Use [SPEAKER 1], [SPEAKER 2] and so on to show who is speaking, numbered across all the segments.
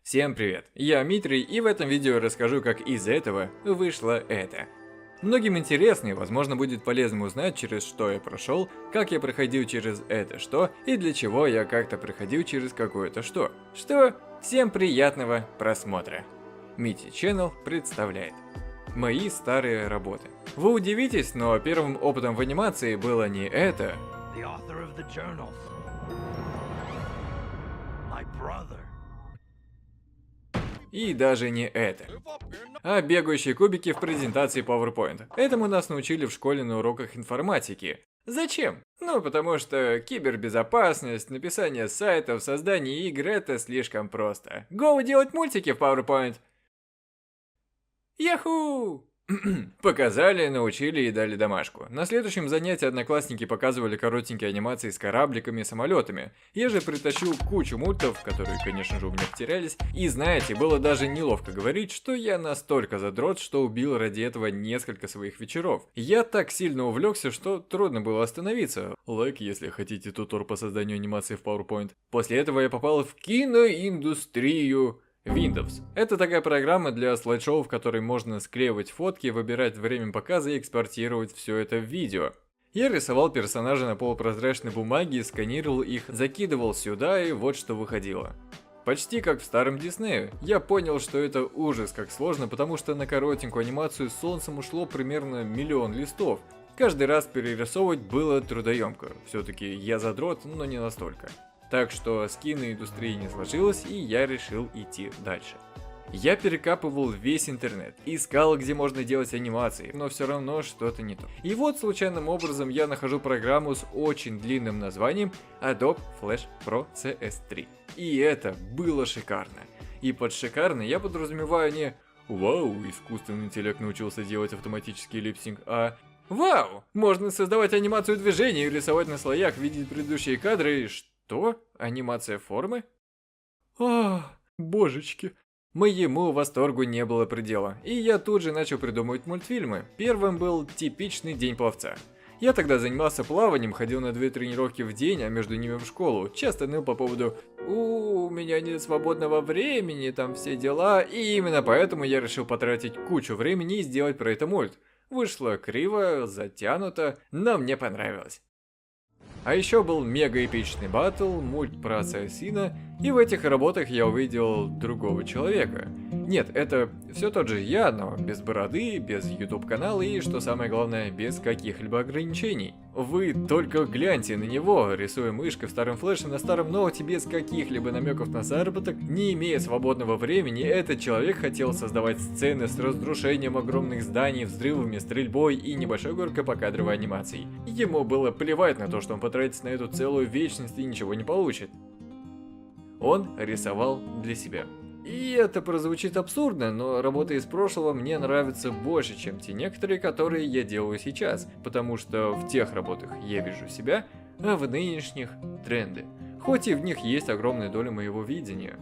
[SPEAKER 1] Всем привет, я Митрий, и в этом видео расскажу, как из этого вышло это. Многим интересно и возможно будет полезно узнать, через что я прошел, как я проходил через это что, и для чего я как-то проходил через какое-то что. Что? Всем приятного просмотра. Мити Channel представляет мои старые работы. Вы удивитесь, но первым опытом в анимации было не это, и даже не это, а бегающие кубики в презентации PowerPoint. Этому нас научили в школе на уроках информатики. Зачем? Ну, потому что кибербезопасность, написание сайтов, создание игр — это слишком просто. Go делать мультики в PowerPoint! Яху! Показали, научили и дали домашку. На следующем занятии одноклассники показывали коротенькие анимации с корабликами и самолетами. Я же притащил кучу мультов, которые, конечно же, у меня потерялись. И знаете, было даже неловко говорить, что я настолько задрот, что убил ради этого несколько своих вечеров. Я так сильно увлекся, что трудно было остановиться. Лайк, если хотите тутор по созданию анимации в PowerPoint. После этого я попал в киноиндустрию. Windows. Это такая программа для слайд-шоу, в которой можно склеивать фотки, выбирать время показа и экспортировать все это в видео. Я рисовал персонажей на полупрозрачной бумаге, сканировал их, закидывал сюда, и вот что выходило. Почти как в старом Диснее. Я понял, что это ужас как сложно, потому что на коротенькую анимацию с солнцем ушло примерно 1 000 000 листов. Каждый раз перерисовывать было трудоемко. Все-таки я задрот, но не настолько. Так что с киноиндустрией не сложилось, и я решил идти дальше. Я перекапывал весь интернет, искал, где можно делать анимации, но все равно что-то не то. И вот случайным образом я нахожу программу с очень длинным названием Adobe Flash Pro CS3. И это было шикарно. И под шикарно я подразумеваю не «Вау, искусственный интеллект научился делать автоматический липсинг», а «Вау, можно создавать анимацию движения и рисовать на слоях, видеть предыдущие кадры и что? Анимация формы?» Божечки. Моему восторгу не было предела, и я тут же начал придумывать мультфильмы. Первым был «Типичный день пловца». Я тогда занимался плаванием, ходил на 2 тренировки в день, а между ними в школу. Часто ныл по поводу у меня нет свободного времени, там все дела». И именно поэтому я решил потратить кучу времени и сделать про это мульт. Вышло криво, затянуто, но мне понравилось. А еще был мега эпичный батл, мульт про ассасина, и в этих работах я увидел другого человека. Нет, это все тот же я, но без бороды, без YouTube канала и, что самое главное, без каких-либо ограничений. Вы только гляньте на него, рисуя мышкой в старом флеше на старом ноуте без каких-либо намеков на заработок, не имея свободного времени, этот человек хотел создавать сцены с разрушением огромных зданий, взрывами, стрельбой и небольшой горкой покадровой анимацией. Ему было плевать на то, что он потратится на эту целую вечность и ничего не получит. Он рисовал для себя. И это прозвучит абсурдно, но работы из прошлого мне нравятся больше, чем те некоторые, которые я делаю сейчас, потому что в тех работах я вижу себя, а в нынешних тренды. Хоть и в них есть огромная доля моего видения.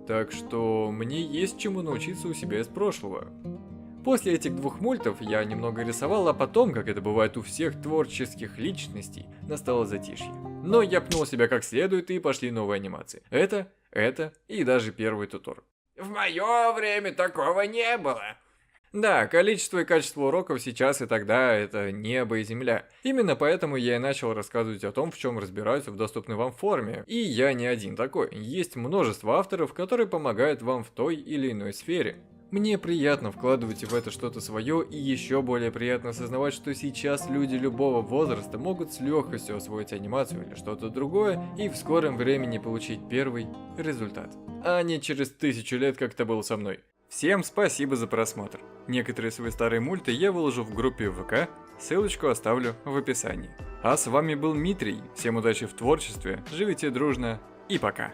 [SPEAKER 1] Так что мне есть чему научиться у себя из прошлого. После этих 2 мультов я немного рисовал, а потом, как это бывает у всех творческих личностей, настало затишье. Но я пнул себя как следует, и пошли новые анимации. Это и даже первый тутор. В мое время такого не было. Да, количество и качество уроков сейчас и тогда — это небо и земля. Именно поэтому я и начал рассказывать о том, в чем разбираюсь в доступной вам форме. И я не один такой. Есть множество авторов, которые помогают вам в той или иной сфере. Мне приятно вкладывать в это что-то свое, и еще более приятно осознавать, что сейчас люди любого возраста могут с легкостью освоить анимацию или что-то другое, и в скором времени получить первый результат. А не через 1000 лет, как это было со мной. Всем спасибо за просмотр. Некоторые свои старые мульты я выложу в группе ВК, ссылочку оставлю в описании. А с вами был Митрий, всем удачи в творчестве, живите дружно и пока.